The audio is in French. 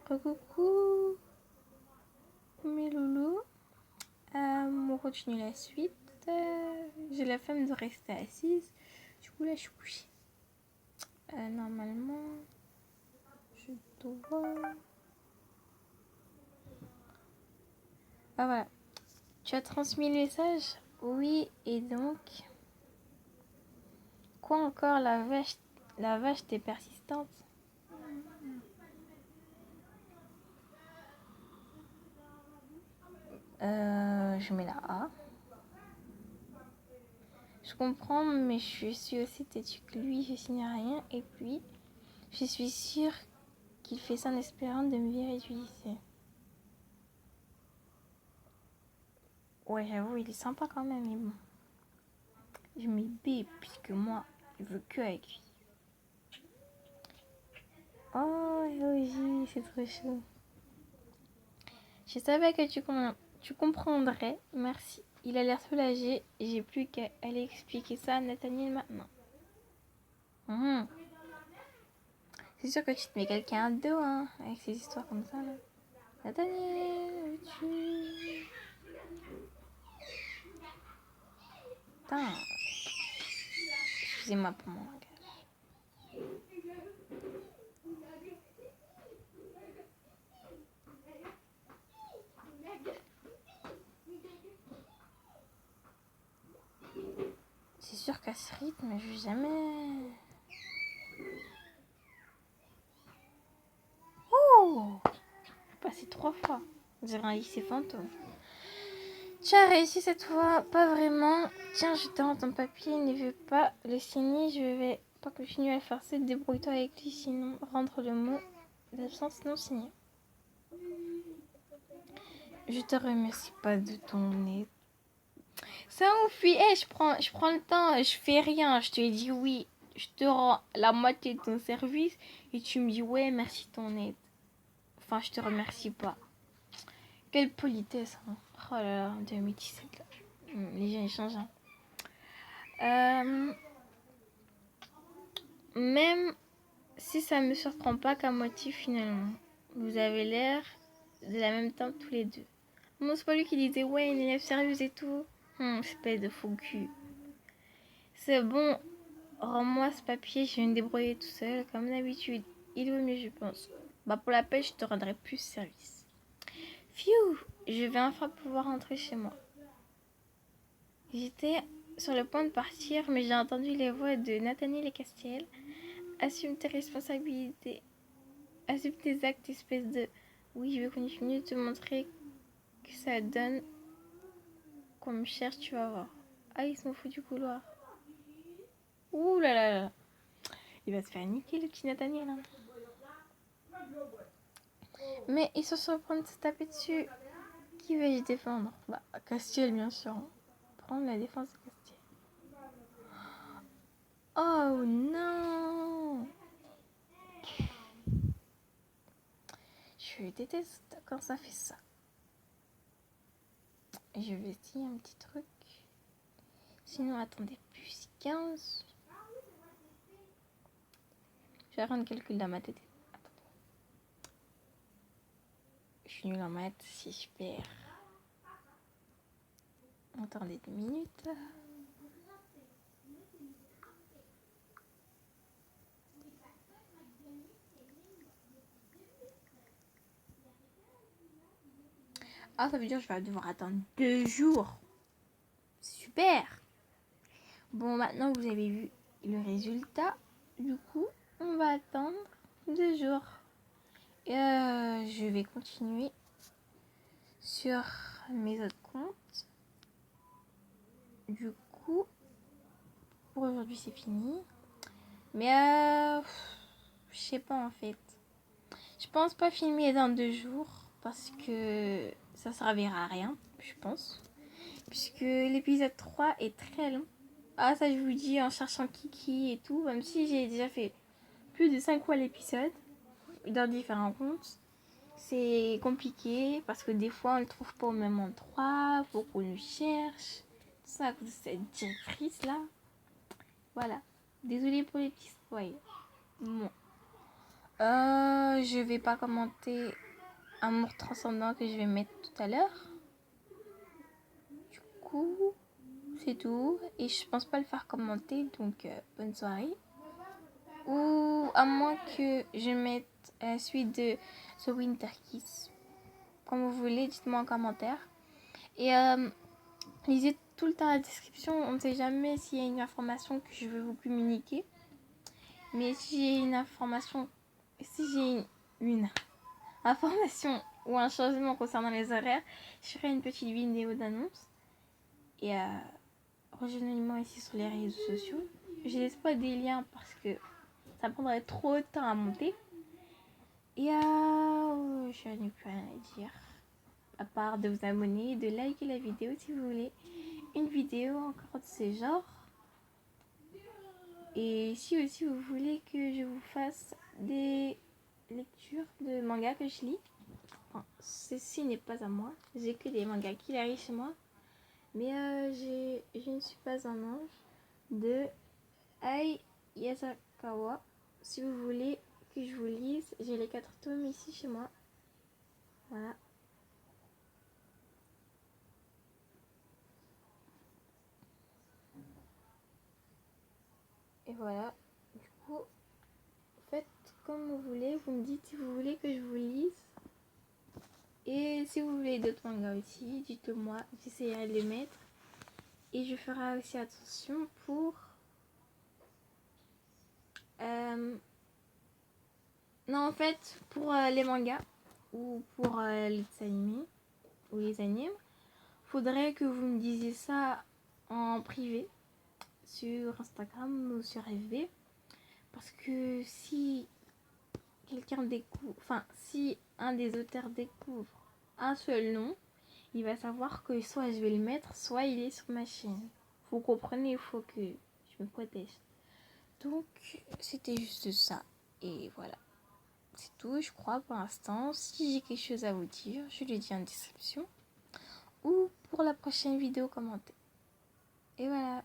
Coucou mes loulous. On continue la suite. J'ai la flemme de rester assise. Du coup là je suis couchée. Normalement je dois... Ah voilà. Tu as transmis le message? Oui, et donc... Quoi encore, la vache t'es persistante? Je mets la A. Je comprends, mais je suis aussi têtue que lui, je signe rien. Et puis, je suis sûre qu'il fait ça en espérant de me virer du lycée. Ouais, j'avoue, il est sympa quand même, mais bon. Je mets B, puisque moi, je veux que avec lui. Oh, Rogie, c'est trop chaud. Je savais que tu comprendrais, merci. Il a l'air soulagé, et j'ai plus qu'à aller expliquer ça à Nathaniel maintenant. C'est sûr que tu te mets quelqu'un à dos, hein, avec ces histoires comme ça, là. Nathaniel, tu... Putain. Excusez-moi pour mon langage. C'est sûr qu'à ce rythme, je vais jamais... Oh! J'ai passé 3 fois. On dirait un lycée fantôme. Tu as réussi cette fois, pas vraiment. Tiens, je te rends ton papier, il ne veut pas le signer, je vais pas continuer à le forcer. Débrouille-toi avec lui, sinon rendre le mot d'absence non signé. Je te remercie pas de ton aide. Ça ouf, oui, hey, je prends le temps, je fais rien, je te dis oui, je te rends la moitié de ton service et tu me dis ouais, merci de ton aide. Enfin, je te remercie pas. Quelle politesse, hein. Oh là là, 2017 là. Les gens ils changent. Hein. Même si ça me surprend pas qu'à moitié finalement. Vous avez l'air de la même teinte tous les deux. Bon, c'est pas lui qui disait ouais, une élève sérieuse et tout. Espèce de faux cul. C'est bon, rends-moi ce papier, je vais me débrouiller tout seul, comme d'habitude. Il vaut mieux, je pense. Bah, pour la pêche, je te rendrai plus service. Phew, je vais enfin pouvoir rentrer chez moi. J'étais sur le point de partir, mais j'ai entendu les voix de Nathaniel et Castiel. Assume tes responsabilités. Assume tes actes, espèce de... Oui, je vais continuer de te montrer que ça donne qu'on me cherche, tu vas voir. Ah, il se me fout du couloir. Ouh là là là. Il va se faire niquer le petit Nathaniel. Hein. Mais ils sont sur le point de se taper dessus. Qui vais-je défendre? Bah, Castiel, bien sûr. Prendre la défense de Castiel. Oh non! Je déteste quand ça fait ça. Je vais essayer un petit truc. Sinon, attendez, plus 15. Je vais faire un calcul dans ma tête. Attendez. Je suis nulle en maths, si je perds. Attendez 2 minutes. Ah, ça veut dire que je vais devoir attendre 2 jours. Super! Bon, maintenant vous avez vu le résultat. Du coup, on va attendre 2 jours. Et je vais continuer sur mes autres comptes. Du coup, pour aujourd'hui c'est fini. Mais je sais pas en fait. Je pense pas filmer dans 2 jours parce que ça servira à rien, je pense. Puisque l'épisode 3 est très long. Ah, ça je vous dis en cherchant Kiki et tout, même si j'ai déjà fait plus de 5 fois l'épisode dans différents comptes. C'est compliqué parce que des fois on le trouve pas au même endroit, faut qu'on le cherche. Tout ça à cause de cette directrice là. Voilà. Désolée pour les petits spoils. Bon. Je vais pas commenter Amour transcendant que je vais mettre tout à l'heure. Du coup, c'est tout. Et je pense pas le faire commenter, donc bonne soirée. Ou à moins que je mette la suite de The Winter Kiss. Comme vous voulez, dites-moi en commentaire. Et lisez tout le temps la description. On ne sait jamais s'il y a une information que je veux vous communiquer. Mais si j'ai une information... Si j'ai une information ou un changement concernant les horaires, je ferai une petite vidéo d'annonce. Et rejoignez-moi ici sur les réseaux sociaux. Je laisse pas des liens parce que ça prendrait trop de temps à monter. Et je n'ai plus rien à dire. À part de vous abonner, de liker la vidéo si vous voulez une vidéo encore de ce genre. Et si aussi vous voulez que je vous fasse des lectures de mangas que je lis. Enfin, ceci n'est pas à moi. J'ai que des mangas qui arrivent chez moi. Mais je ne suis pas un ange de Ai Yasakawa. Si vous voulez que je vous lise, j'ai les 4 tomes ici chez moi. Voilà. Et voilà. Du coup, faites comme vous voulez. Vous me dites si vous voulez que je vous lise. Et si vous voulez d'autres mangas aussi, dites-le moi. J'essaierai de les mettre. Et je ferai aussi attention pour... Non, en fait, pour les mangas ou pour les animés ou les animes, faudrait que vous me disiez ça en privé sur Instagram ou sur FB. Parce que si quelqu'un découvre, enfin, si un des auteurs découvre un seul nom, il va savoir que soit je vais le mettre, soit il est sur ma chaîne. Vous comprenez, il faut que je me protège. Donc, c'était juste ça. Et voilà. C'est tout, je crois, pour l'instant. Si j'ai quelque chose à vous dire, je le dis en description. Ou pour la prochaine vidéo commentée. Et voilà.